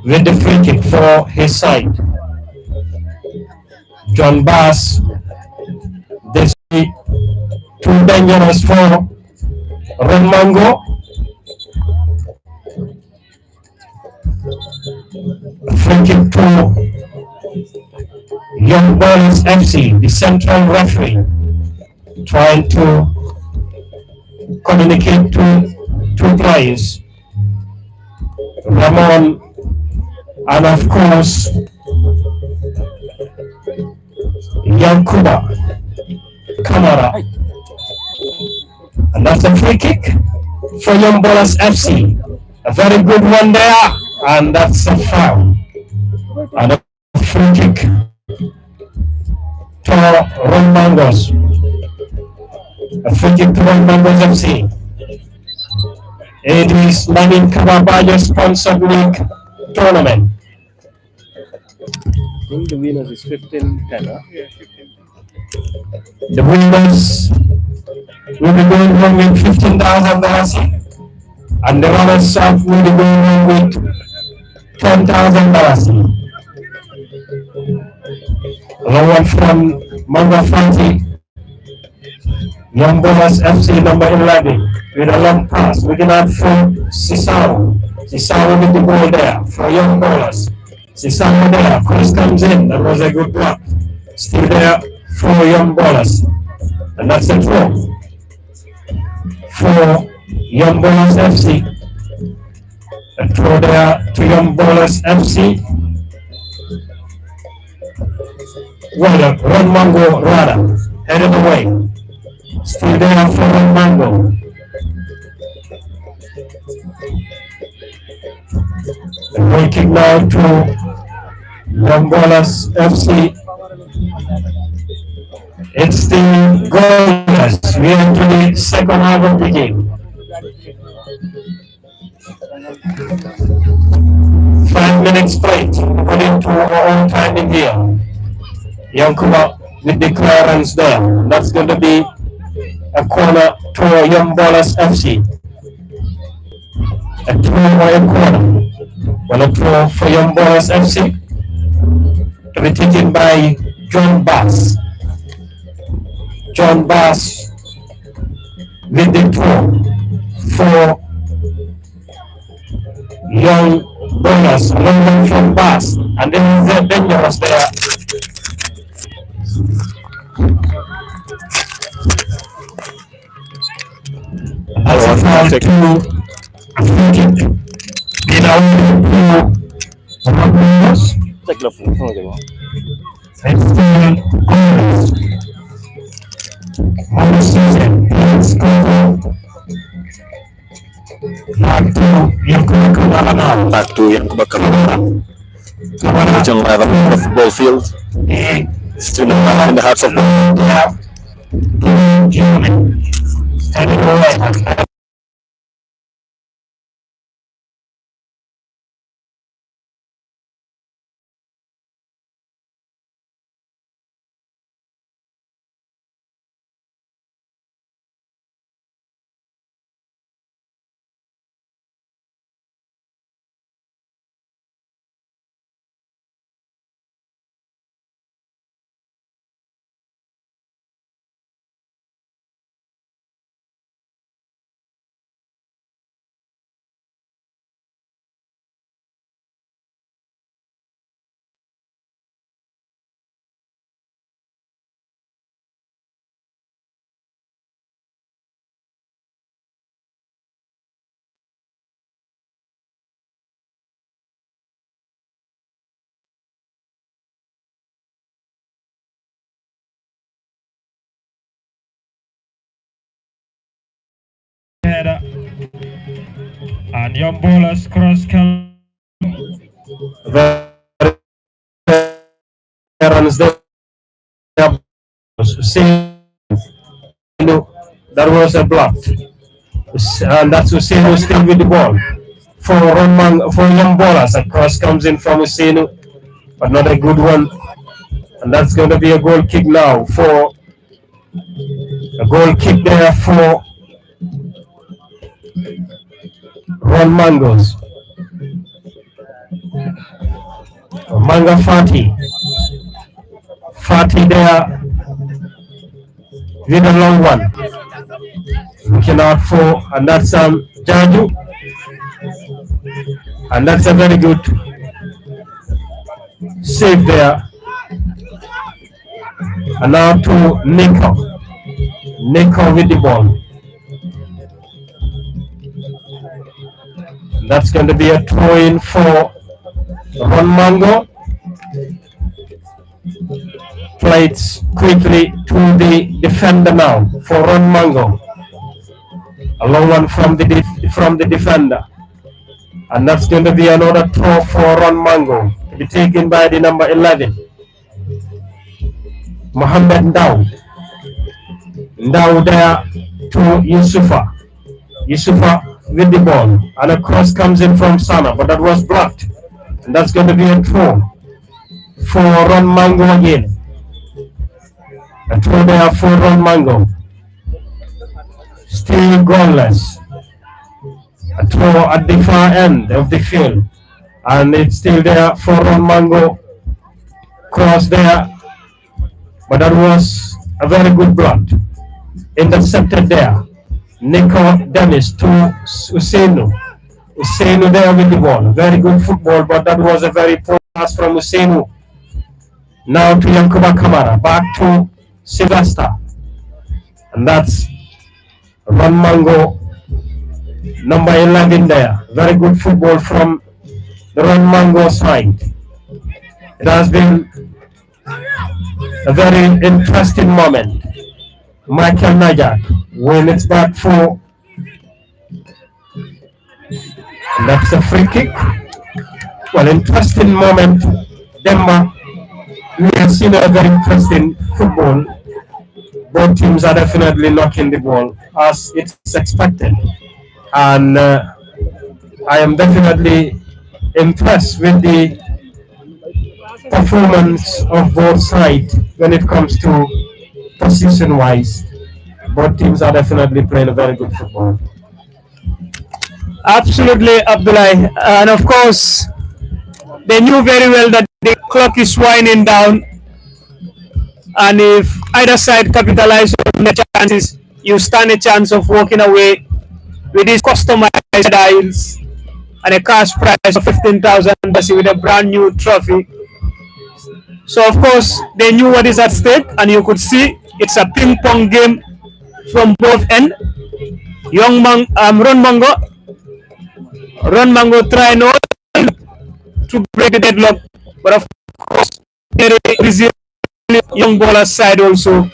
with the free kick for his side. John Bass, this is too dangerous for Romango. Free kick to Young Boys FC, the central referee, trying to communicate to two players, Ramon and of course Yankuba Kamara. And that's a free kick for Young Boys FC. A very good one there, and that's a foul. And a free kick to Romangos. A free kick to Romangos FC. It is Lamin Kababayo sponsored league tournament. I think the winners is 15-10, huh? Yeah, 15. The winners will be going home with $15,000, and the runners up will be going home with $10,000. Lower from Manga Fanti, Young Bolas FC number 11 with a long pass. Looking out for Sisao. Sisao with the ball there for Young Bolas. Sisao there, cross comes in. That was a good block. Still there for Young Bolas. And that's a throw for Young Bolas FC. A throw there to Young Bolas FC. Well, Ron Mango rather, headed away. Still there for Ron Mango. The goal kick now to Young Bolas FC. It's the goalless. We are into the second half of the game. 5 minutes played, according to our own time in here. Yankuba with the clearance there. That's going to be a corner to Young Bolas FC. A throw or a corner. Well, a throw for Young Bolas FC to be taken by John Bass. John Bass with the throw for Young Bolas. A long one from Bass. And then the dangerous there. That's a foul to a free kick. Been out to Ramos. Check the phone again. It's still goals on the season. It's scored. Back to Yankuba Kamara now. Back to Yankuba Kamara. Kamara. Regional level of the football field. Still in the hearts of the yeah. German. Headed away. And Young Bolas cross come veterans there. That was a block. And that's Usenu still with the ball. For Young Bolas, a cross comes in from Usenu, but not a good one. And that's going to be a goal kick now for a goal kick there for Ron Mangos. Manga Fati. Fati there with a long one. Looking out for, and that's Jaju. And that's a very good save there. And now to Nico. Nico with the ball. That's going to be a throw in for Ron Mango. Played quickly to the defender now for Ron Mango. A long one from the defender. And that's going to be another throw for Ron Mango to be taken by the number 11. Mohammed Ndao. Ndao there to Yusufa. Yusufa with the ball. And a cross comes in from Sana, but that was blocked. And that's going to be a throw for Ron Mango again. A throw there for Ron Mango. Still goalless. A throw at the far end of the field. And it's still there for Ron Mango. Cross there. But that was a very good block. Intercepted there. Nico Dennis to Usainu. Usainu there with the ball. Very good football, but that was a very poor pass from Usainu. Now to Yankuba Kamara. Back to Sylvester. And that's Ron Mango, number 11 there. Very good football from the Ron Mango side. It has been a very interesting moment. Michael Najak when it's back for, that's a free kick. Well, interesting moment. Denmark, we have seen a very interesting football. Both teams are definitely knocking the ball as it's expected. And I am definitely impressed with the performance of both sides when it comes to position wise. Both teams are definitely playing a very good football. Absolutely, Abdullah. And of course, they knew very well that the clock is winding down. And if either side capitalizes on the chances, you stand a chance of walking away with these customized dials and a cash prize of 15,000 with a brand new trophy. So of course, they knew what is at stake, and you could see it's a ping pong game from both ends. Ron Mango trying to break the deadlock, but of course, very resilient young bowlers side also.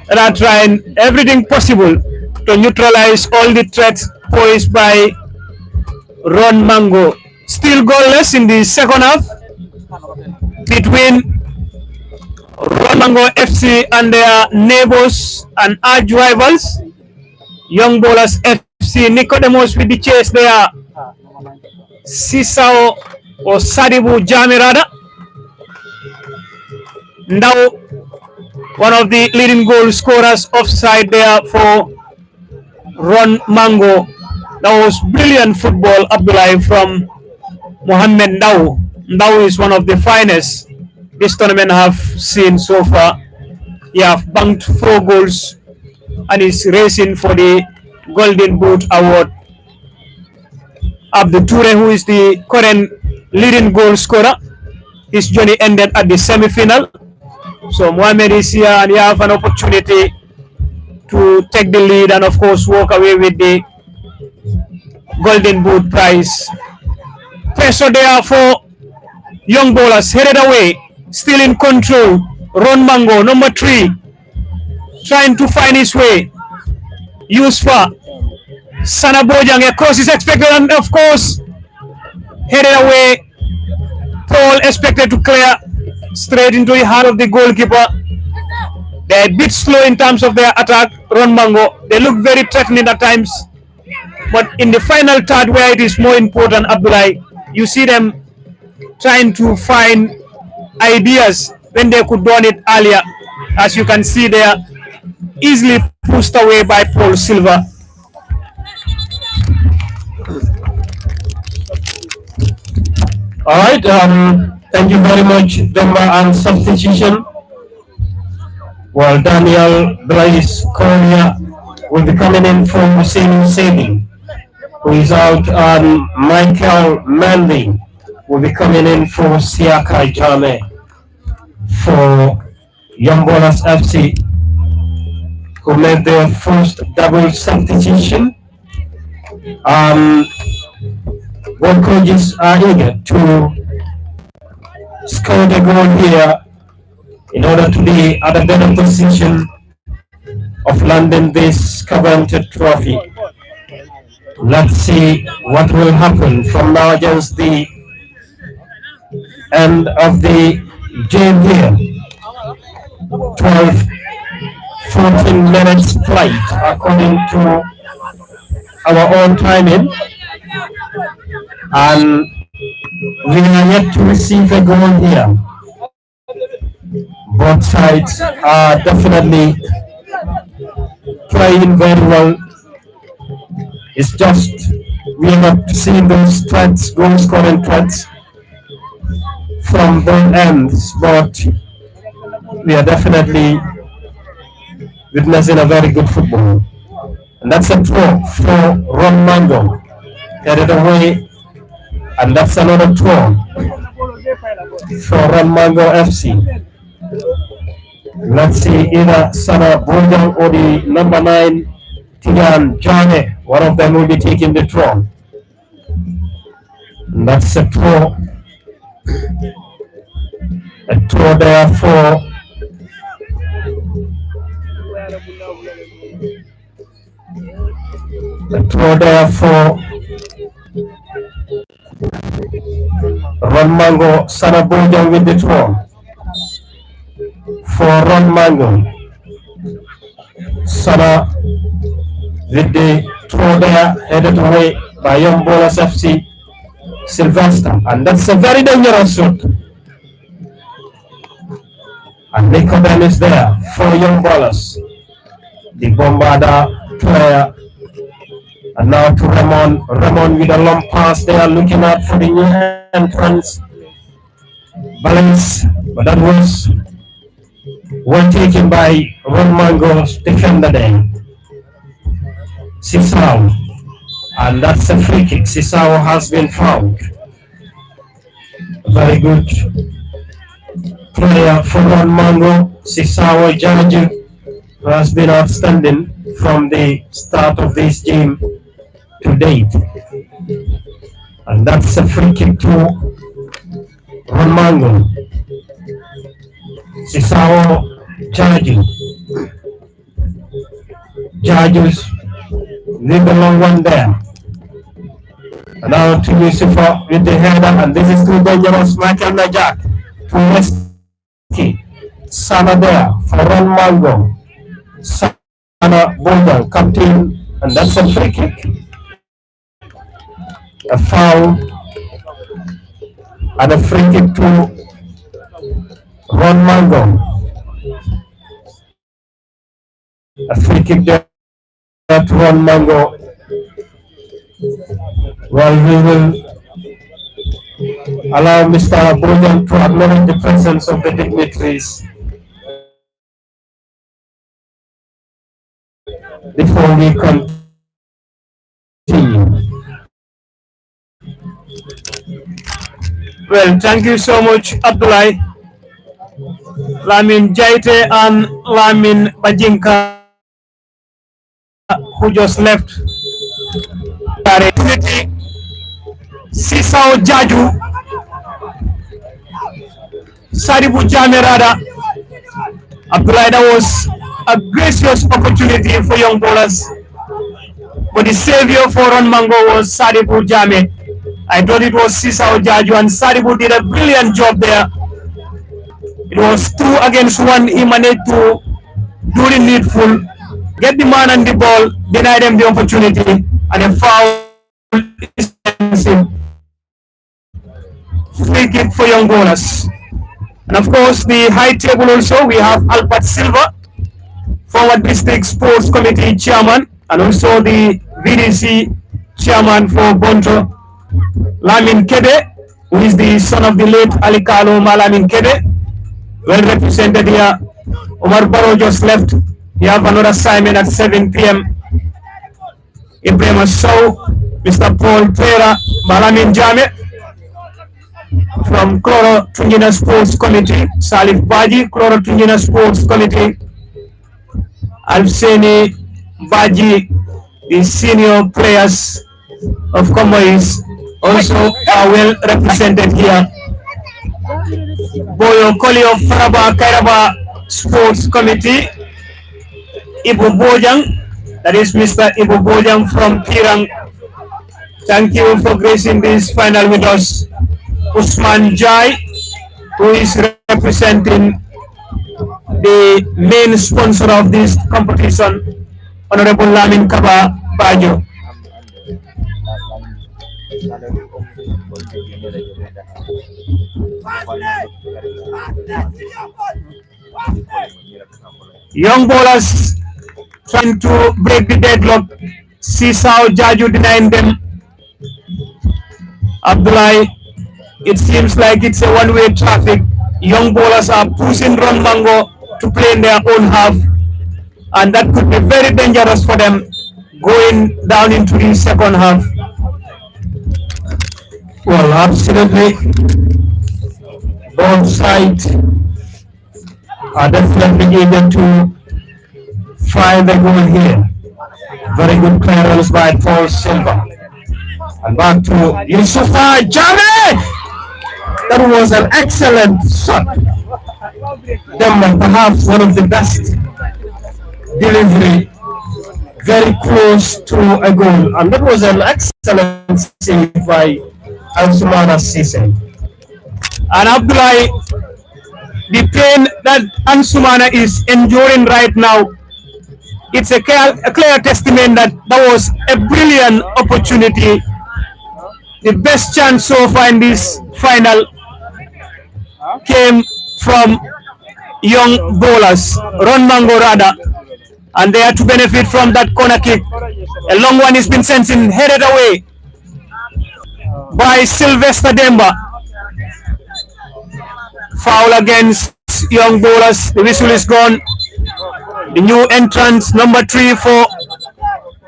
They are trying everything possible to neutralize all the threats posed by Ron Mango. Still goalless in the second half between Ron Mango FC and their neighbors and arch rivals, Young Bowlers FC. Nicodemus with the chase there. Sisao or Sadibu Jamirada. Now, one of the leading goal scorers offside there for Ron Mango. That was brilliant football, Abdullah, from Mohammed Ndao. Ndao is one of the finest this tournament have seen so far. He have banked 4 goals and is racing for the Golden Boot Award. Abdul Toure, who is the current leading goal scorer, his journey ended at the semi-final. So Mohamed is here and you have an opportunity to take the lead and of course walk away with the Golden Boot prize. Pressure there for Young Bowlers, headed away, still in control. Ron Mango, number 3, trying to find his way. Yusfa, Sana Bojang, a cross is expected and of course headed away. Paul expected to clear straight into the heart of the goalkeeper. They're a bit slow in terms of their attack, Ron Mango. They look very threatening at times. But in the final third, where it is more important, Abdullah, you see them trying to find ideas when they could done it earlier. As you can see, they are easily pushed away by Paul Silva. All right. Thank you very much, Demba. And substitution. Well, Daniel Blaise Korea will be coming in for Hussein Sedi, who is out. Michael Mandy will be coming in for Siaka Jame for Young Ballers FC, who made their first double substitution. Both coaches are eager to score the goal here in order to be at a better position of landing this coveted trophy. Let's see what will happen from now against the end of the game here. 12, 14 minutes played according to our own timing, and we are yet to receive a goal here. Both sides are definitely playing very well. It's just we are not seeing those threats, goal scoring threats from both ends, but we are definitely witnessing a very good football. And that's a throw for Ron Mango, headed away, and that's another throw for Ron Mango FC. Let's see either Sana Bojang or the number 9 Tian Jane. One of them will be taking the throw. And that's a throw. A throw there for Ron Mango. Sana Bojang with the throw for Ron Mango. Sana with the throw there, headed away by Young Ballers FC Sylvester, and that's a very dangerous shot. And Nicodem is there for Young Ballers. The Bombarda player, and now to Ramon. Ramon with a long pass there, looking out for the new entrance. Balance, but that was well taken by Ron Mango's defender there. Sisao, and that's a free kick. Sisao has been fouled. Very good player for Ron Mango. Sisao Jaju, who has been outstanding from the start of this game to date. And that's a free kick to Ron Mango. Sisao Jaju. Jaju's leave the long one there. And now to Yusufa with the header, and this is too dangerous. Michael Najak to Westy. Sana there for Ron Mango. Sana Bojang, captain, and that's a free kick. A foul and a free kick to Ron Mango. A free kick there to Ron Mango. Well, we will allow Mr. Bojang to acknowledge the presence of the dignitaries before we continue. Well, thank you so much, Abdullah, Lamin Jaite, and Lamin Bajinka, who just left. Sisao Jaju, Sadibu Jamerada. Abdullah, that was a gracious opportunity for Young Ballers, but the savior for Ron Mango was Sadibu Jame. I thought it was Sisao Jaju, and Sadibu did a brilliant job there. It was 2 against 1. He managed to do the needful, get the man and the ball, deny them the opportunity, and a foul. Free kick for Young Ballers. And of course, the high table also, we have Albert Silva, former district sports committee chairman, and also the VDC chairman for Bonto, Lamin Kebe, who is the son of the late Alikalo Malamin Kebe. Well represented here. Omar Barrow just left. You have another assignment at 7 p.m. Ibrahim Sow, Mr. Paul Pera, Malamin Jame from Cloro Tunjina Sports Committee, Salif Baji, Cloro Tunjina Sports Committee, Alseni Baji, the senior players of Comois also are well represented here. Boyo Koli of Faraba Kairaba Sports Committee, Ibu Bojang, that is Mr. Ibu Bojang from Pirang. Thank you for gracing this final with us. Usman Jai, who is representing the main sponsor of this competition, Honorable Lamin Kaba Bajo. Young bowlers trying to break the deadlock. Sisao Jaju denying them. Abdullah, it seems like it's a one-way traffic. Young bowlers are pushing Ron Mango to play in their own half, and that could be very dangerous for them going down into the second half. Well, absolutely. Both sides are definitely eager to find the goal here. Very good clearance by Paul Silva. And back to Yusufa Jame. That was an excellent shot. Then perhaps one of the best delivery, very close to a goal. And that was an excellent save by Ansumana Sise. And Abdullah, the pain that Ansumana is enduring right now, it's a clear testament that that was a brilliant opportunity. The best chance so far in this final came from young bowlers, Ron Mango Rada, and they had to benefit from that corner kick. A long one has been sent in, headed away by Sylvester Demba. Foul against young bowlers. The whistle is gone. The new entrance, number 3 for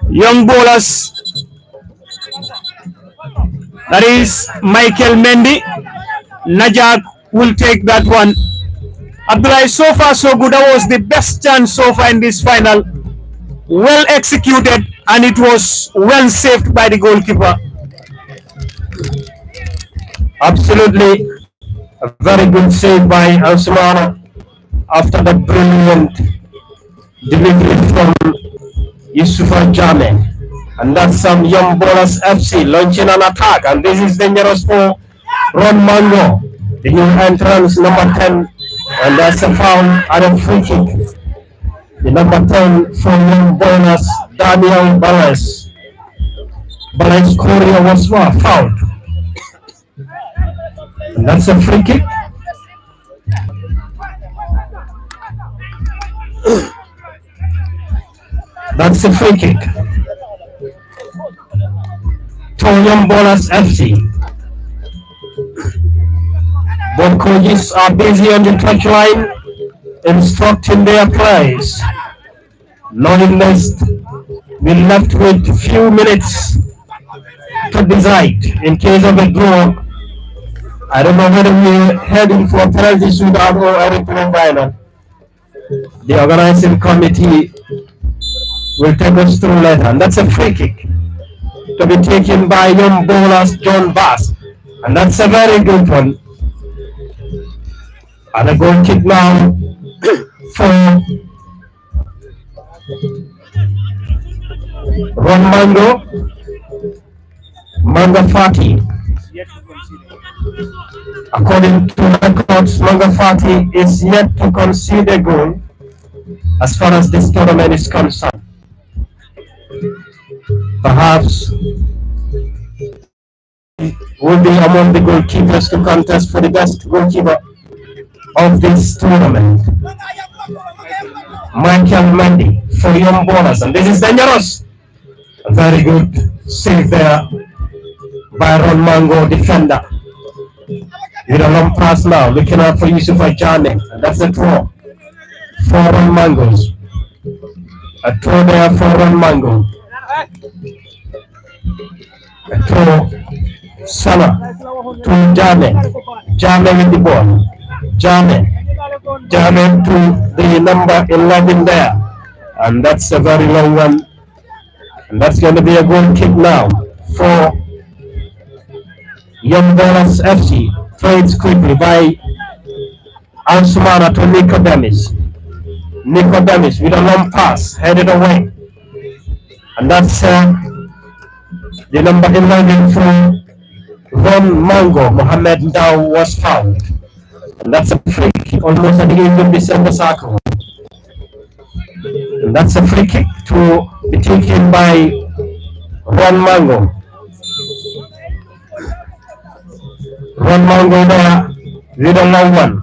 young bowlers. That is Michael Mendy. Najak will take that one. Abdullah, so far so good. That was the best chance so far in this final. Well executed, and it was well saved by the goalkeeper. Absolutely. A very good save by Ansumana after the brilliant delivery from Yusufa Jame. And that's some young bowlers FC launching an attack, and this is dangerous for Ron Mango, the new entrance, number 10, and that's a foul and a free kick. The number 10 for young bowlers, Daniel Balles. Balles Korea was fouled. And that's a free kick. That's a free kick. Young Bowlers FC. Both coaches are busy on the touchline instructing their players. Nonetheless, we're left with a few minutes to decide. In case of a draw, I don't know whether we're heading for a penalty shootout or a replay final. The organizing committee will take us through later. And that's a free kick to be taken by young bowlers John Bass, and that's a very good one. And a goal kick now for Ron Mango Fati. According to records, Manga Fati is yet to concede a goal as far as this tournament is concerned. Perhaps will be among the goalkeepers to contest for the best goalkeeper of this tournament. Michael Mendy for young bowlers, and this is dangerous. A very good save there by Ron Mango defender. With a long pass now, looking out for Yusuf Ajane. And that's a throw. 4 Mangoes. A throw there for 1 Mango. A throw. Salah to Jame. Jame with the ball. Jame. Jame to the number 11 there. And that's a very long one. And that's going to be a goal kick now for Young Bolas FC. Trades quickly by Ansumana to Nicodemus. Nicodemus with a long pass, headed away. And that's the number 11 for Ron Mango. Mohamed Ndao was fouled. And that's a free kick almost at the end of the center circle. And that's a free kick to be taken by Ron Mango. Ron Mango there with a long one.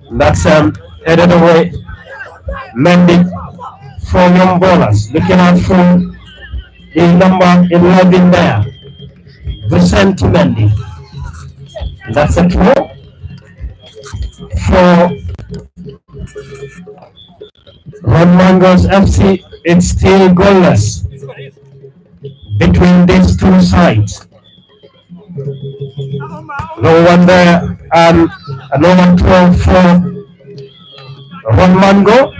And that's headed away. Mendy for Young Bolas. Looking out for the number 11 there. Vicente Mendy. That's a throw for Ron Mango's FC. It's still goalless between these two sides. No one there, and another throw for Ron Mango.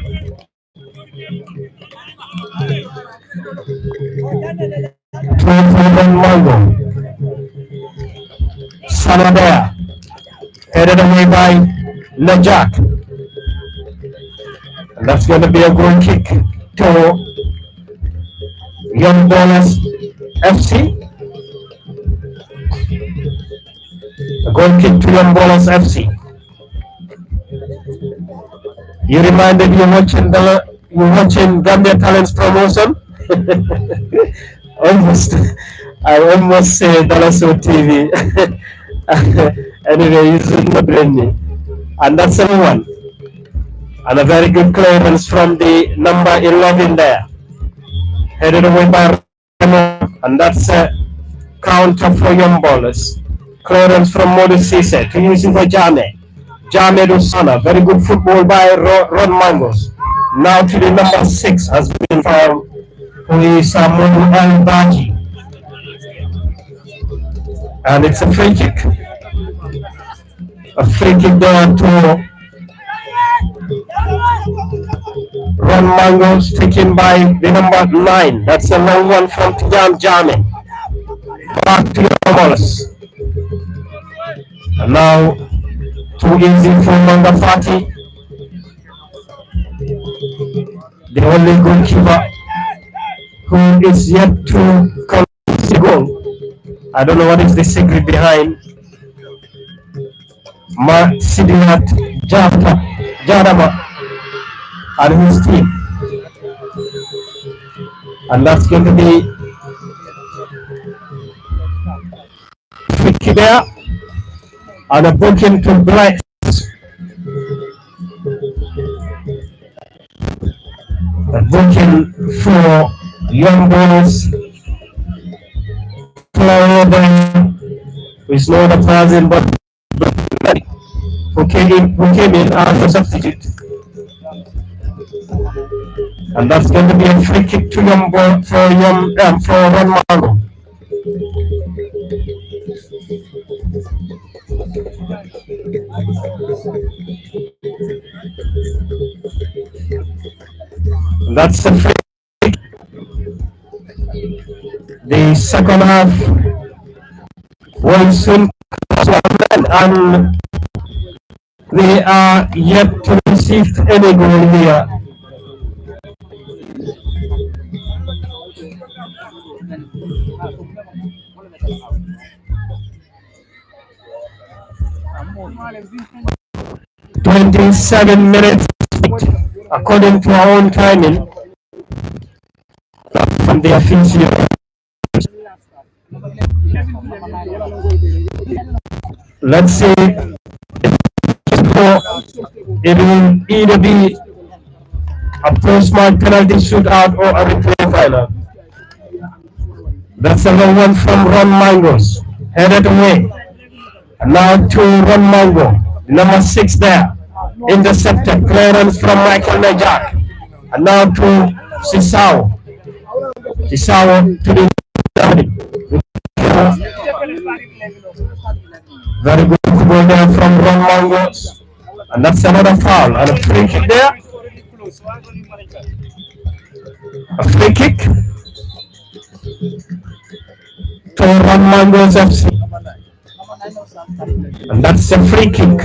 Throw for Ron Mango. Salah there, headed away by Najak. And that's going to be a goal kick to Young Bolas FC. A goal kick to Young Bolas FC. You reminded you're watching Gambian Talents promotion? Almost. I almost say Dalaso TV. Anyway, you should not blame me. And that's everyone. And a very good clearance from the number 11 there. Headed away by Remo. And that's a counter for Young Bolas. Clearance from Modus Cisse to Yusuf Jame. Jame to Sana. Very good football by Ron Mangos. Now to the number 6 has been found, who is Modu Al Baji. And it's a free kick. A free kick there to Ron Mangos, taken by the number 9. That's a long one from Tijan Jame. Back to Young Bolas. And now too easy for number 40. The only goalkeeper who is yet to concede the goal. I don't know what is the secret behind Sidiat Jadama and his team. And that's going to be free kick there. And a booking to Bryce. A booking for Young Bolas. Who is not a person but who came in as a substitute. And that's going to be a free kick to Young Bolas for Ron Mango. That's the free kick. The second half will soon come, and they are yet to receive any goal here. "27 minutes according to our own timing from the official. Let's see. It will either be a post-match penalty shootout or a replay final. That's the one from Ron Mangos, headed away. And now to Ron Mango, number 6 there. Intercepted clearance from Michael Najak. And now to Sisao. Sisao to the very good football there from Ron Mango. And that's another foul. And a free kick there. A free kick to Ron Mango's FC. And that's a free kick.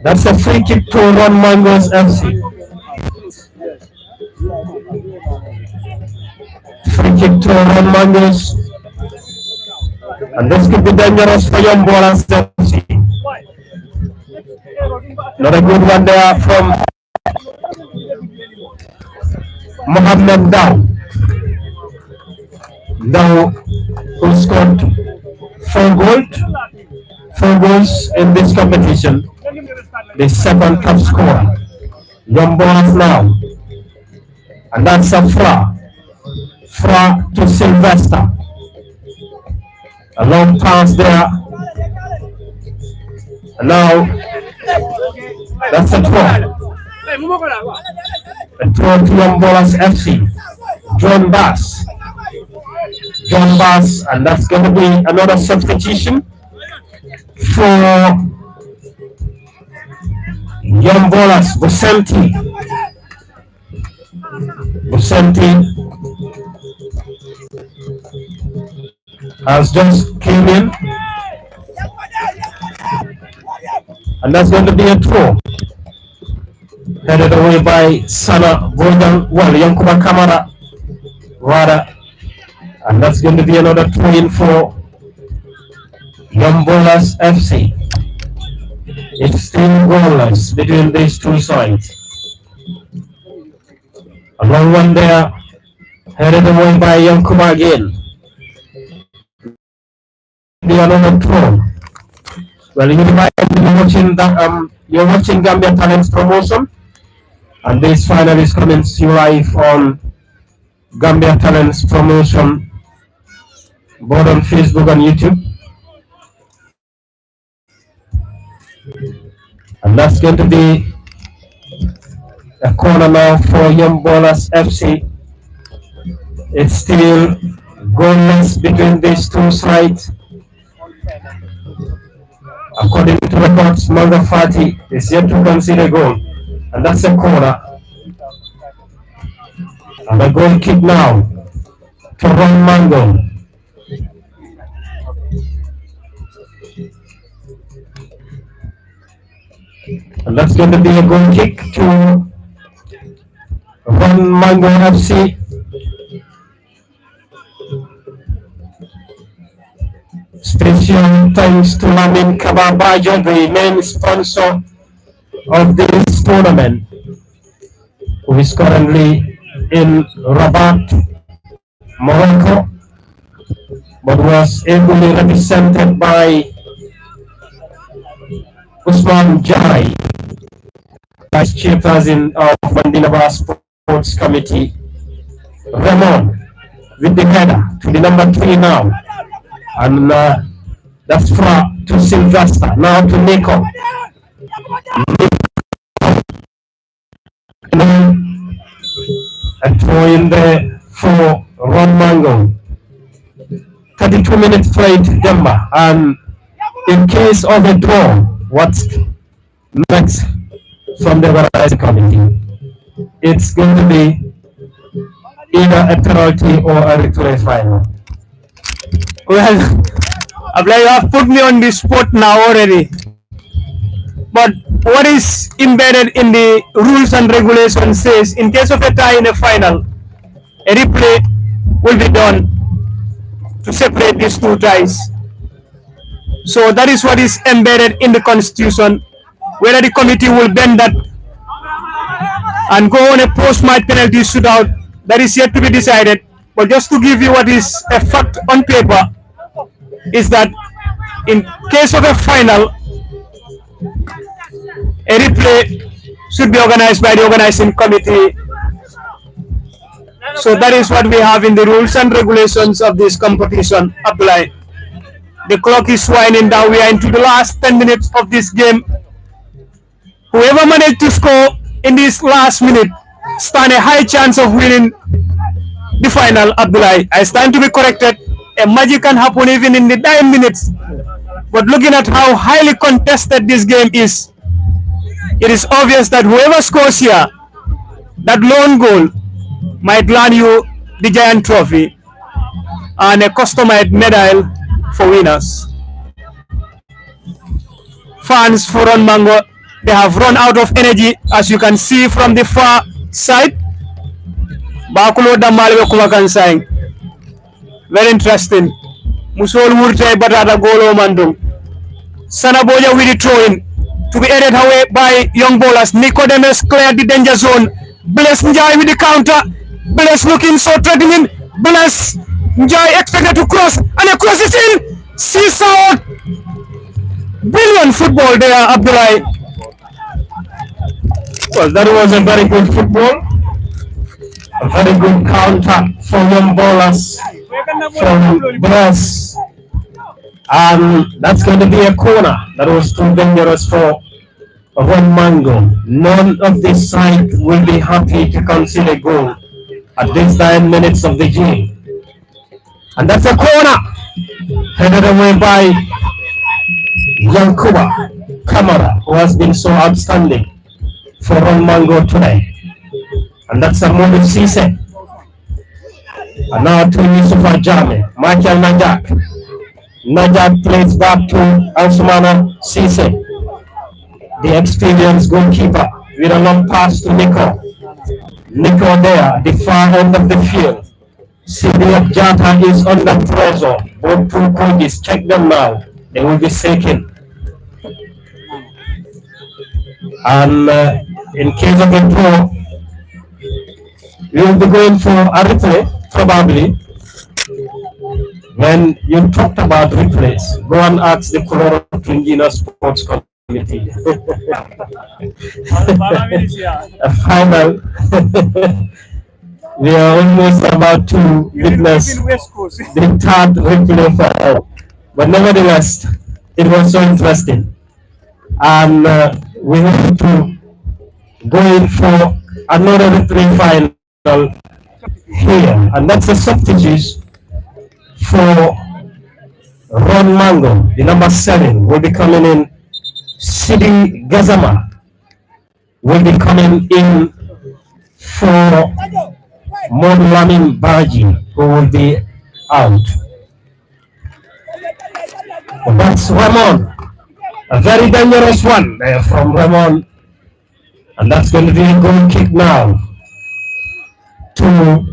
That's a free kick to Ron Mango's FC. Free kick to Ron Mango's. And this could be dangerous for Young Ballers FC. Not a good one there from Mohamed Dow. Dow, who scored 4 goals in this competition. The second top scorer. Young Ballers now. And that's a Fra to Sylvester. A long pass there. And now that's a throw. A throw to Young Ballers FC. John Bass, and that's going to be another substitution for Young Ballers. Busenti has just came in, and that's going to be a throw headed away by Sana Golden, Yankuba Kamara rather, and that's going to be another throw-in for Young Ballers FC. It's still goalless between these two sides. A long one there, headed away by Yankuba again. Be another throw. Well, you're watching Gambian Talents promotion, and this final is coming to you live on Gambian Talents promotion, both on Facebook and YouTube. And that's going to be a corner now for Young Ballers FC. It's still goalless between these two sides. According to records, Manga Fati is yet to concede a goal. And that's a corner. And a goal kick now to Ron Mango. And that's going to be a goal kick to Ron Mango FC. Special thanks to Lamin Kababajo, the main sponsor of this tournament, who is currently in Rabat, Morocco, but was ably represented by Usman Jai, Vice Chairperson of Mandinaba Sports Committee. Ramon with the header to the number 3 now. And that's Fra to Sylvester, now to Nico. A throw in there for Ron Mango. 32 minutes played, Demba. And in case of a draw, what's next from the organizing committee? It's going to be either a penalty or a replay final. Well, you have put me on the spot now already. But what is embedded in the rules and regulations says, in case of a tie in a final, a replay will be done to separate these two ties. So that is what is embedded in the constitution. Whether the committee will bend that and go on a post-match penalty shootout, that is yet to be decided. But just to give you what is a fact on paper, is that in case of a final, a replay should be organized by the organizing committee So that is what we have in the rules and regulations of this competition apply. The clock is winding down. We are into the last 10 minutes of this game. Whoever managed to score in this last minute stand a high chance of winning the final, Abdullah. I stand to be corrected. A magic can happen even in the 9 minutes. But looking at how highly contested this game is, it is obvious that whoever scores here, that lone goal, might land you the giant trophy and a customized medal for winners. Fans for Ron Mango, they have run out of energy, as you can see from the far side. Bakulo Damalwe Kumakan saying, very interesting. Musol Wurte Batata Golo Mandum. Sanaboja with the throwing to be headed away by young bowlers. Nicodemus cleared the danger zone. Bless Njai with the counter. Bless looking so threatening. Bless Njai expected to cross, and he crosses in. Sees out. Brilliant football there, Abdullah. Well, that was a very good football. A very good counter for young bowlers from Bless. And that's going to be a corner. That was too dangerous for Ron Mango. None of this side will be happy to concede a goal at this 9 minutes of the game. And that's a corner headed away by Yankuba Kamara, who has been so outstanding for Ron Mango today. And that's a move of Cisse. And now to Yusuf Ajame, Michael Najak. Najak plays back to Ansumana Cisse, the experienced goalkeeper, with a long pass to Nico. Nico there, the far end of the field. Sidiak Jata is under pressure. Both two coaches, check them now. They will be shaking. And in case of a draw, we will be going for a replay, probably. When you talked about replays, go and ask the Colorado Tringina Sports Committee. A final. We are almost about to witness the third replay final. But nevertheless, it was so interesting. And we have to go in for another replay final here. And that's a substitute for Ron Mango, the number 7, will be coming in. Sidi Gazama will be coming in for Modlamin Baji, who will be out. But that's Ramon, a very dangerous one there from Ramon, and that's going to be a goal kick now to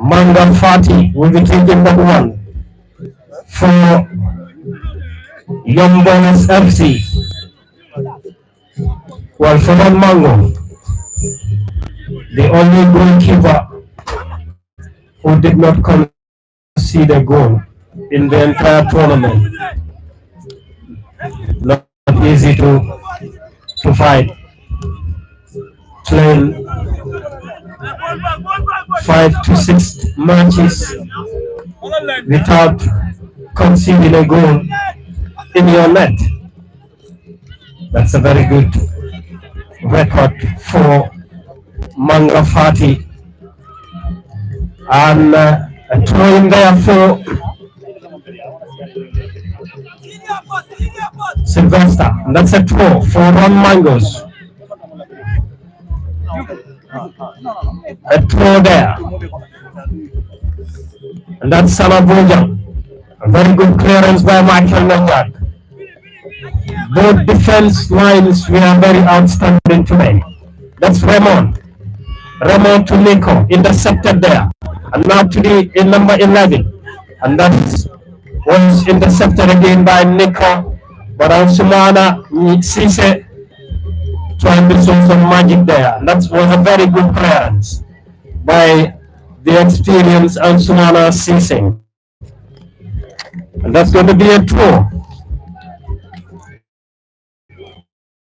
Manga Fati. Will be taking that one for Young Boys FC. Well, for Ron Mango, the only goalkeeper who did not concede a goal in the entire tournament. Not easy to fight. Playing 5 to 6 matches without conceding a goal in your net. That's a very good record for Manga Fati. And a throw in there for Sylvester. And that's a throw for Ron Mangos. A throw there. And that's Salaboja. A very good clearance by Michael Najak. Both defense lines were very outstanding today. That's Ramon to Nico, intercepted there. And now to the number 11. And that was intercepted again by Nico. But Ansumana Cisse trying to show some magic there. And that was a very good clearance by the experienced Ansumana Cisse. And that's going to be a throw.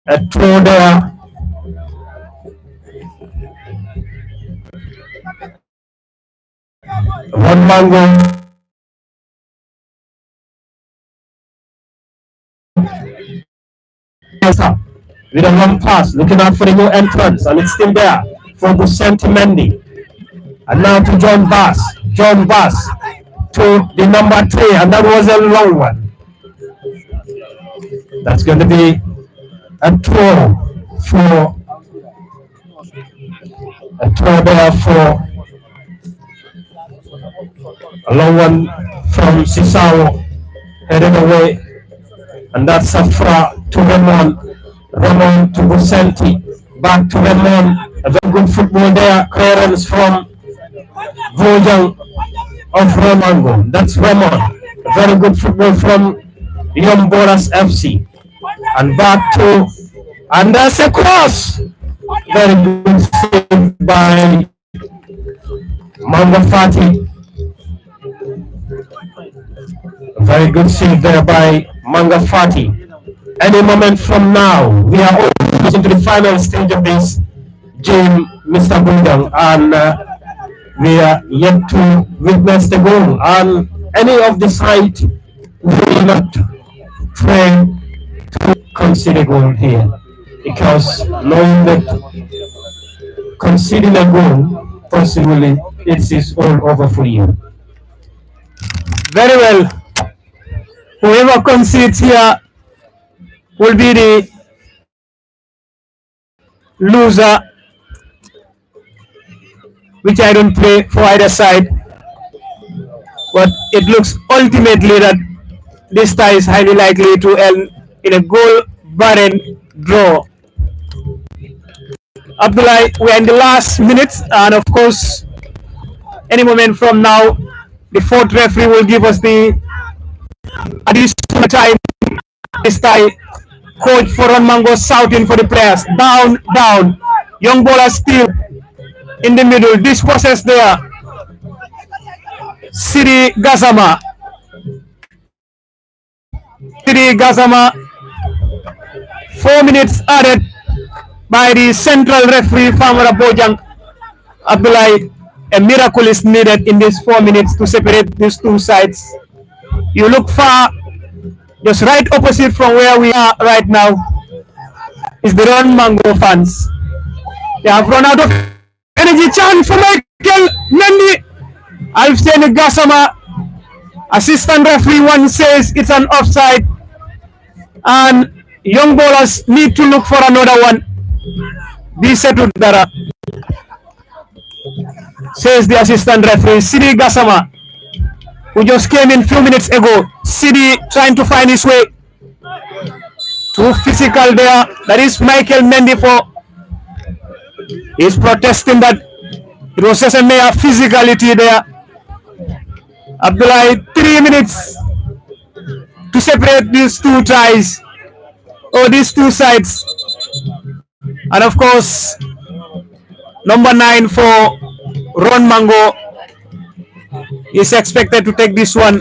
A throw there. One mango. With a long pass, looking out for the new entrance, and it's still there for Busenti Mendy. And now to John Bass. John Bass to the number 3, and that was a long one. That's going to be a throw there for a long one from Sisao headed away, and that's Safra to Ramon to Busenti, back to Ramon. A very good football there. Clearance from Vojang of Romango. That's Ramon. A very good football from Young Boras FC. And back to, and that's a cross. Very good save by Manga Fati. A very good save there by Manga Fati. Any moment from now, we are almost into the final stage of this game, Mr. Bundang, and we are yet to witness the goal. And any of the side will not try to concede a goal here, because knowing that conceding a goal, possibly it is all over for you. Very well. Whoever concedes here will be the loser, which I don't pray for either side. But it looks ultimately that this tie is highly likely to end in a goal-barren draw. Abdullah, we are in the last minutes, and of course, any moment from now, the fourth referee will give us the additional time. This tie, coach for Mango shouting for the players, down, down. Young bowler still in the middle. This process there. Siri Gazama. 4 minutes added by the central referee Famara Bojang. Abdullah, a miracle is needed in these 4 minutes to separate these two sides. You look far, just right opposite from where we are right now is the Ron Mango fans. They have run out of energy. Chance for Michael Mendy. Alfseni Gassama, assistant referee, one says it's an offside, and young bowlers need to look for another one. Be settled, Dara, says the assistant referee. Sidi Gassama, who just came in a few minutes ago. Sidi trying to find his way. Too physical there. That is Michael Mendy for. He's protesting that it was just a mere physicality there. Abdullah, 3 minutes to separate these two ties, or these two sides. And of course, number 9 for Ron Mango is expected to take this one.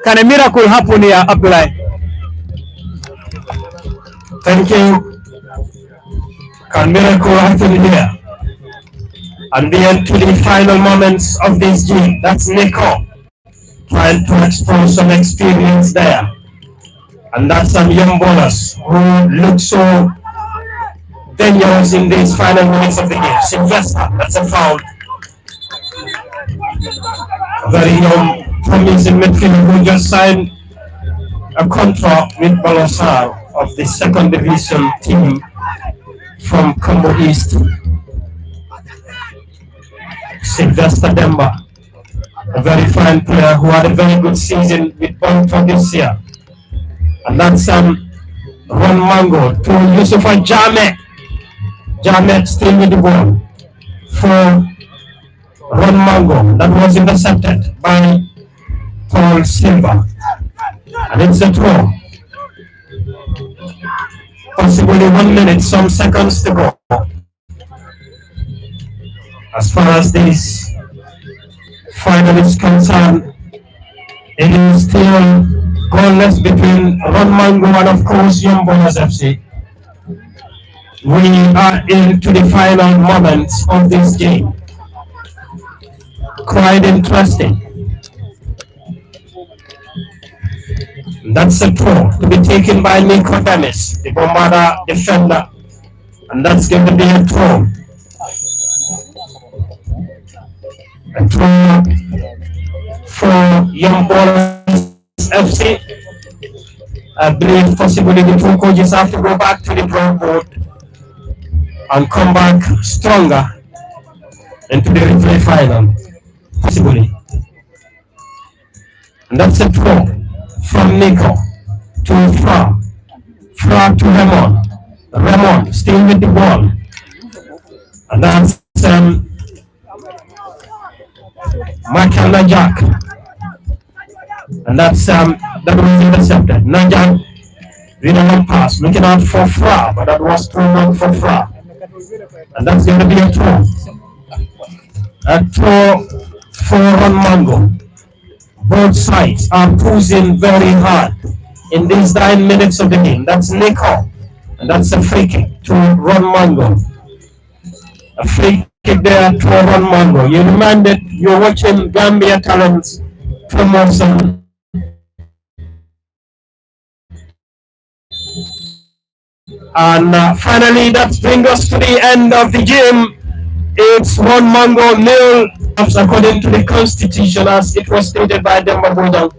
Can a miracle happen here, Abdullah? Thank you. Can miracle happen here? And then to the final moments of this game. That's Nico trying to expose some experience there. And that's some young bowlers who look so dangerous in these final moments of the game. Sylvester, that's a foul. A very young, promising midfielder who just signed a contract with Balosar of the second division team from Combo East. Sylvester Demba, a very fine player who had a very good season with Bonto this year. And that's Ron Mango to Yusufa Jame. Jame still with the ball for Ron Mango. That was intercepted by Paul Silva. And it's a throw. Possibly 1 minute, some seconds to go. As far as this final is concerned, it is still goalless between Ron Mango and of course Young Boys FC. We are into the final moments of this game. Quite interesting. That's a throw to be taken by Nico Dennis, the Bombarda defender. And that's going to be a throw. A throw for Young Boys FC. I believe possibly the two coaches have to go back to the drawing board and come back stronger into the replay final. Possibly. And that's a throw from Nico to Fra. Fra to Ramon. Ramon still with the ball. And that's Michael Najak. And that's that was intercepted. Najak with a long pass, looking out for Fra, but that was too long for Fra. And that's going to be a throw. A throw for Ron Mango. Both sides are pushing very hard in these 9 minutes of the game. That's Nico. And that's a free kick to Ron Mango. A free kick there to Ron Mango. You're watching Gambian Talents promotion. And finally, that brings us to the end of the game. It's Ron Mango 0, according to the Constitution, as it was stated by Demba Bodang.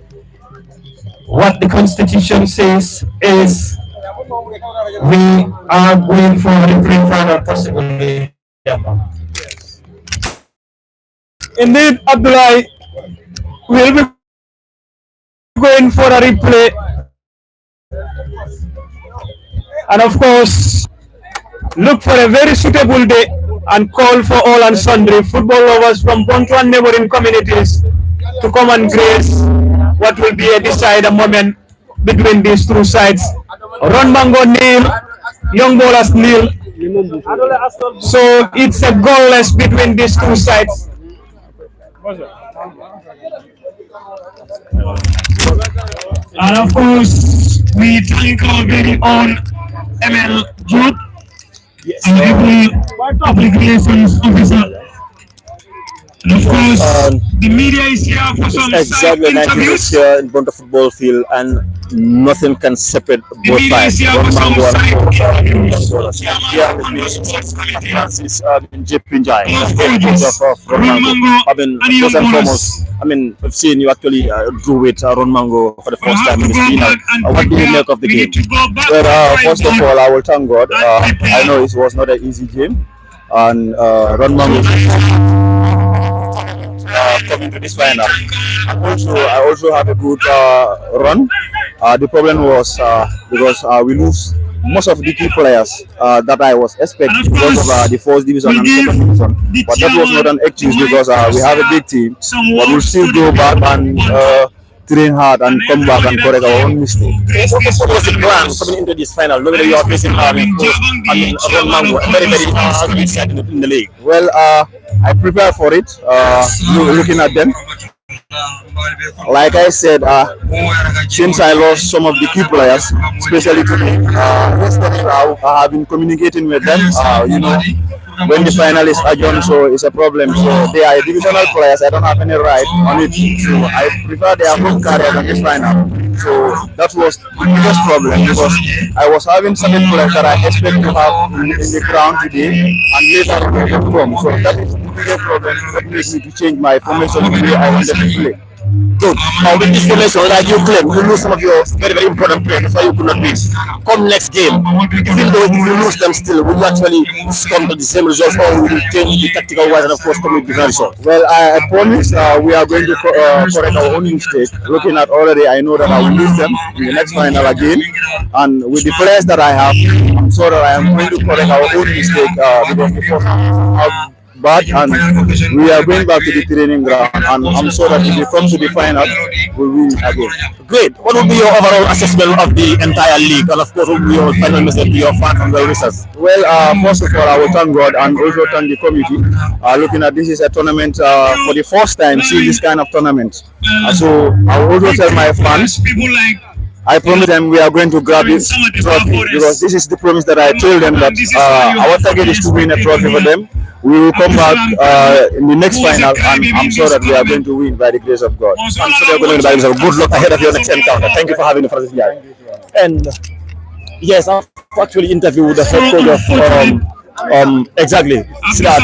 What the Constitution says is we are going for the pre-final possibly. Indeed, Abdullah, we'll be going for a replay. And of course, look for a very suitable day and call for all and sundry football lovers from Bonto and neighboring communities to come and grace what will be a decider moment between these two sides. Ron Mango nil, Young Bowlers nil. So it's a goalless between these two sides. And of course, we thank our very own ML Jude, and public relations officer. And of course, the media is here for some exactly 90 minutes here in Bonto football field, and nothing can separate both sides. Ron Mango Francis JP Njai, Ron Mango. First and foremost, I've seen you actually drew with Ron Mango for the first time in this final. What do you make of the game? Well, first of all, I will thank God. I know it was not an easy game, and Ron Mango coming to this final. I also have a good run. The problem was because we lose most of the key players that I was expecting because of the first division and second division. But that was not an excuse because we have a big team. But we'll still go back and train hard and come back and correct our own mistake. What was the plan coming into this final? Knowing that you are facing Ron Mango, very good side in the league. Well, I prepared for it. Looking at them. Like I said, since I lost some of the key players, especially today, I have been communicating with them. When the final is adjourned, so it's a problem. So they are divisional players. I don't have any right on it. So I prefer their home career than this final. So that was the biggest problem because I was having certain players that I expect to have in the ground today, and later on they don't come. So that is the biggest problem that makes me to change my formation the way I wanted to play. Good. With this formation, like you claim, you lose some of your very, very important players. That's why you could not win. Come next game, even though if you lose them still, will you actually come to the same results, or will you change the tactical wise and of course come with different results? Well, I promise we are going to correct our own mistake. Looking at already, I know that I will lose them in the next final again. And with the players that I have, I'm sure that I am going to correct our own mistake because the first bad, and we are going back to the training ground. And I'm sure that if we come to the final, we'll win again. Great. What would be your overall assessment of the entire league? And of course, what would be your final message to your fans and well-wishers? Well, first of all, I will thank God and also thank the committee. Looking at this is a tournament for the first time, see this kind of tournament. So I will also tell my fans, I promise them we are going to grab this trophy, because this is the promise that I told them, that our target is to win a trophy for them. We will come back in the next final, and I'm sure that we are going to win by the grace of God. I'm sure you're going to win by the grace of God. Good luck ahead of your next encounter. Thank you for having me, Francis Jai. And yes, I've actually interviewed the head coach of exactly Sidat,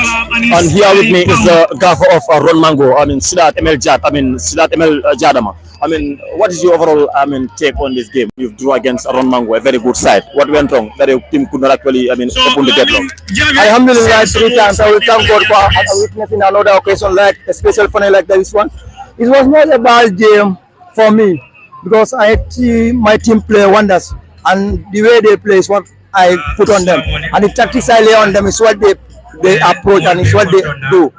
and here with me is the gaffer of Ron Mango. I mean Sidat Emel Jad. Sidat Emel Jadama. What is your overall take on this game? You drew against Ron Mango, a very good side. What went wrong that your team could not actually open the deadlock? Alhamdulillah, 3 times I will thank God for witnessing another occasion like a special final like this one. It was not a bad game for me, because I see my team play wonders, and the way they play is what I put on them, and the tactics I lay on them is what they approach, and it's what they do.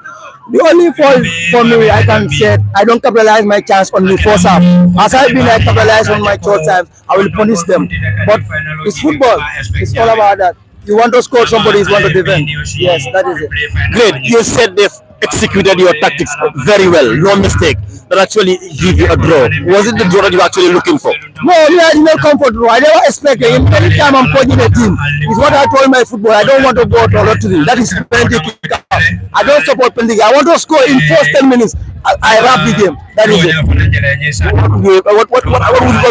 The only fault for me, I can say, I don't capitalize my chance on the first half. As I've been, I capitalize on my third time, I will punish them. But it's football. It's all about that. You want to score, somebody is want to defend. Yes, that is it. Great. You said they've executed your tactics very well. No mistake. That actually give you a draw. Was it the draw that you were actually looking for? No, I did not come for draw. I never expected it. Any time I'm coaching a team, it's what I told my football. I don't want to go to a lottery. That is penalty kick out. I don't support penalty. I want to score in first 10 minutes. I wrap the game. That is it. What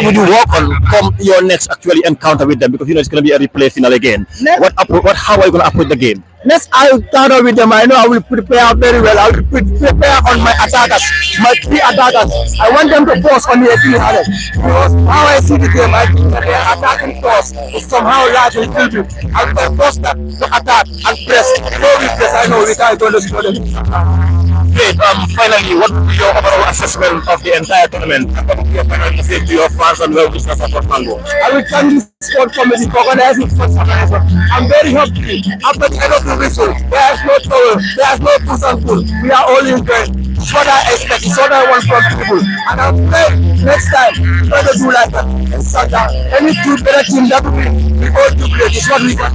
would you work on come your next actually encounter with them? Because you know it's going to be a replay final again. How are you going to approach the game? Next, I will start off with them. I know I will prepare very well. I will prepare on my attackers, my 3 attackers. I want them to force on the 1800. Because how I see the game, I think that their attacking force is somehow large and little bit. I will force them to attack and press. No weakness, I know we can't go to score them. Great. Finally, what would be your overall assessment of the entire tournament? What would be your final message to your fans and well-wishers of Mango? I will thank this sport committee for organizing such an event. I'm very happy. After the end of the whistle, there's no trouble, there's no push and pull. We are all in good. It's what I expect, it's what I want from people. And I'm praying next time, try to do like that. Any two better team that we all do play. It's what we want.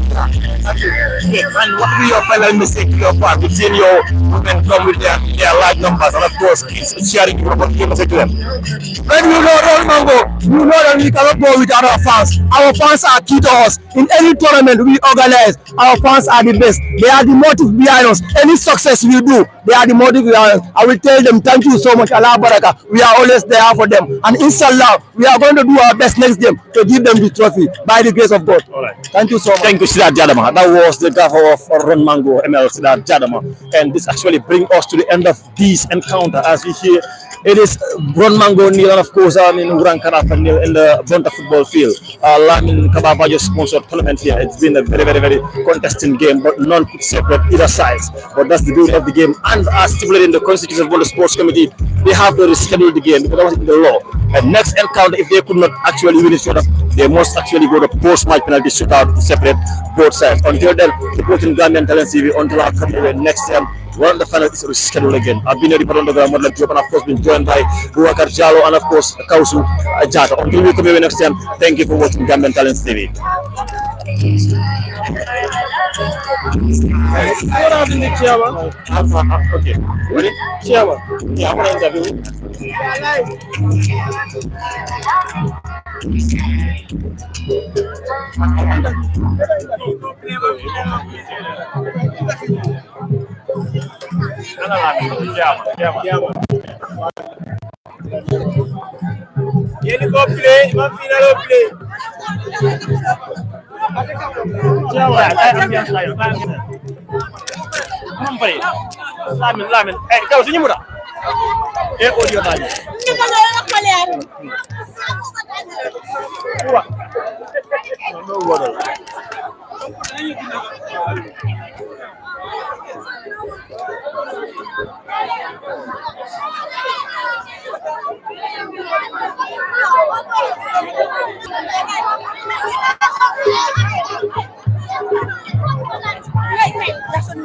Okay. And what will be your final message to your fans? We've seen your women come with their large numbers, and of course, kids sharing your message to them. When you know Ron Mango, you know that we cannot go without our fans. Our fans are key to us. In any tournament we organize, our fans are the best. They are the motive behind us. Any success we do, they are the motive behind us. I will tell them thank you so much, Allah Baraka. We are always there for them. And inshallah, we are going to do our best next game to give them the trophy by the grace of God. All right. Thank you so much. Thank you, Sidat Jadama. That was the gaffer of Ron Mango, ML Sidat Jadama. And this actually brings us to the end of this encounter. As we hear, it is Ron Mango nil, and of course, Urang Karafa nil in the Bonto football field. Lamin Kababa just sponsored tournament here. It's been a very, very, very contesting game, but none could separate either sides. But that's the beauty of the game. And as stipulated in the Constitution of the Sports Committee, they have to reschedule the game because that was in the law. And next encounter, if they could not actually win each other, they must actually go to post-match penalty shootout to separate both sides. Until then, supporting Gambian Talents TV until our career next time. One of the final is rescheduled again. I've been a reporter on the ground, and of course been joined by Boubacar Jallo and of course Kausu Jata. Until we come here next time, thank you for watching Gambian Talents TV. Okay. Ready? Chairman. Yeah, I want to interview. Lamin. Kau senyum tak? Audio tadi. Hey, that's what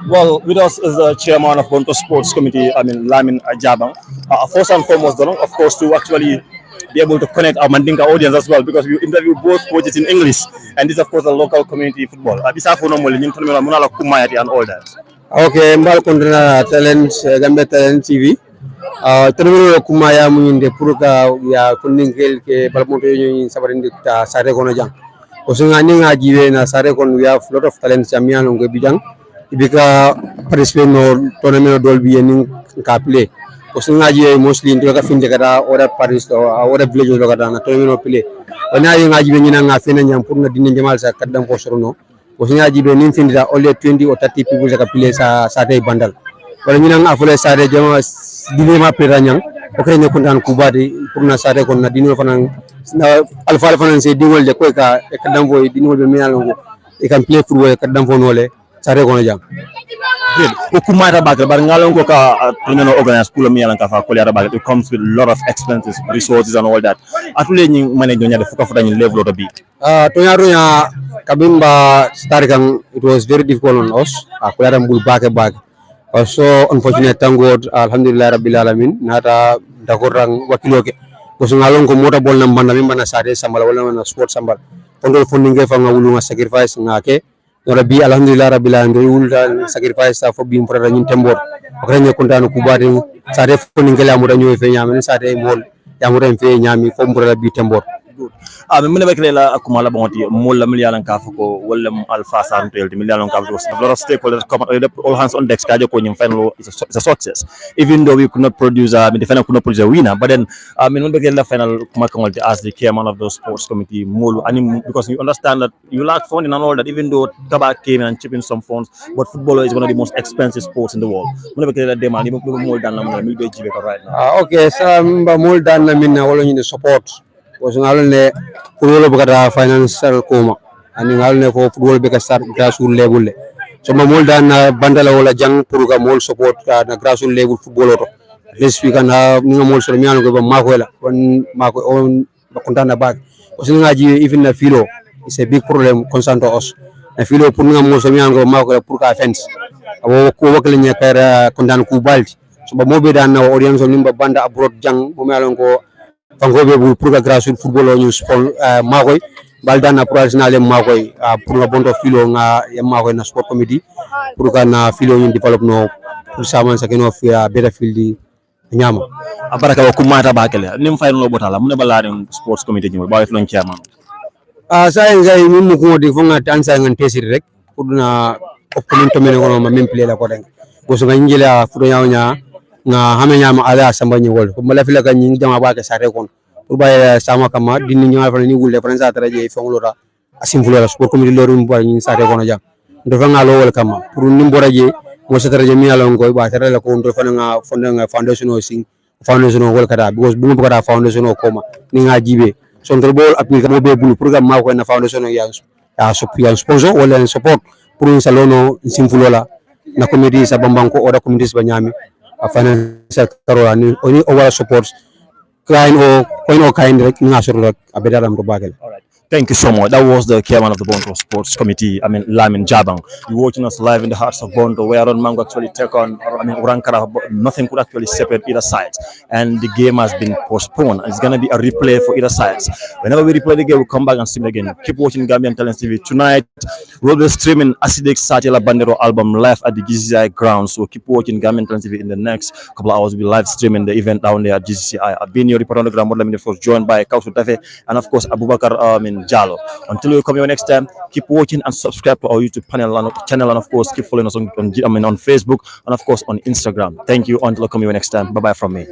Well, with us is the chairman of Bonto Sports Committee, I mean, Lamin Ajabang. First and foremost, Dolong, of course, to actually be able to connect our Mandinka audience as well, because we interview both coaches in English, and this, of course, the local community football. Bisa ko normal, yung tanong mo na kumayati and all that. Okay, mbal kondina talent Gambian Talent TV. Terminal kumaya munginde puruka ya kuningkel ke balmonto yung sabarindi ta sare kono jang. Osunga ninga jiwe na sare kono we have lot of talents jamian ngo bijang. Ibika participate no tournament dolbi ning ka play. Osunga jiwe mostly into ka finde kada order paris order village lo kada na tournament play. Ona yinga jiwe nyina nga fena nyam pour na dinne jamal sa kadam ko sorono. Osunga jiwe nin finde da only 20 or 30 people ka play sa tay bandal. Wala nyina nga fule sare jama dine ma peranyang okre ne kundan kubadi pour na sare kon na dino fanan alfa fanan se dingol de ko ka e kadam boy dingol be minalongo e kan play football kadam fo nole sare kono jam Ukumata back, but ngalong ko ka no organize school mi yalan ka fa ko yara back. It comes with a lot of expenses, resources and all that. Atule ni manage nya de fuka fuka ni level to be. To nya kabimba start kan it was very difficult on us. Ko yara mbul back. So unfortunate thank God alhamdulillah rabbil alamin nata dakorang wakiloke ko ngalong ko mota bol nam banda mi sare sambal wala na sport sambal kondo funding fa ngawulu nga sacrifice ngake no rabbi alhamdulillah rabbil alamin wulda sacrifice for bim for nyin tembor ko renye kontano kubade sare funding la mo dañoy fe nyame sare mol ya mo ren fe nyami fo mo rabbi tembor min be kala akuma la bonti mo la miliyalan ka fako wala alfa san tel miliyalan ka fako a lot of stakeholders come all hands on deck kajo ko nyim final is a success even though we could not produce the final could not produce a winner, but then min be kala final kuma kan as the chairman of the sports committee mo and because you understand that you lack funding and all that, even though Tabak came and chipping some funds, but football is one of the most expensive sports in the world. Min be kala demand mo dan la mo mi be jibe ko right now. Okay, so mo dan na min na wala ni support was ngalone football bukata financial koma ani ngalone ko football be ka start grassroots level le so ma mol dan bandala wala jang pour ka mol support ka na grassroots level football to this week na ni mol so mi anu ko ba mako la on mako on kontana bag o so ngaji even na filo is a big problem concern to us na filo pour nga mol so mi anu ko mako la pour ka fence abo ko wakle nya kara kondan ku balti so ba mo be dan na audience nimba banda abroad jang mo mi alon ko fangobe bu pour que grassroots football ñu sport makoy balda na professionnel makoy pour nga bonto filo nga makoy na sport committee pour que na filo ñu develop no pour saman sa keno fi better field nyama Abaraka wa kumata bakele nim final botala mun bala sports committee ñu ba fi lon chairman sa ngay mi mu ko di fo nga tan sa ngan tesir rek pour na opinion to mene ko ma même play la ko deng bo so nga ngila fu do nya nga hame nyama ala samba ni wol ko mala fila kan ngi jama ba ka sare kon pour bay sama kama dinni nyama fa ni wulle fransa tara je fongolora asim fulora sport committee lorum bo ni sare kono jam do fa nga lo wol kama pour ni mbora je mo sa tara je mi ala ngoy ba tara la ko do fa nga fonda nga foundation o sing foundation o wol kada because bu ko kada foundation o koma ni nga jibe son to bol applique mo be bulu programme ma ko na foundation o ya sponsor wala support pour ni salono sim fulola na committee sa bambanko o da committee ba nyami financial karola ni oni over support kind o kind rek nga suru rek abeda ram to bagel. All right, Thank you so much. That was the chairman of the Bonto Sports Committee, Lamin Jabang. You're watching us live in the hearts of Bonto, where Ron Mango actually take on, Urankara, but nothing could actually separate either side. And the game has been postponed. It's going to be a replay for either sides. Whenever we replay the game, we'll come back and stream again. Keep watching Gambian Talents TV. Tonight, we'll be streaming Acidic Satila Bandero album live at the GCI grounds. So keep watching Gambian Talents TV in the next couple of hours. We'll be live streaming the event down there at GCI. I've been your reporter on the ground, joined by Kausu Tafe and of course Abubakar Jalo. Until we come here next time, keep watching and subscribe to our YouTube channel and of course keep following us on Facebook and of course on Instagram. Thank you. Until we come here next time. Bye bye from me.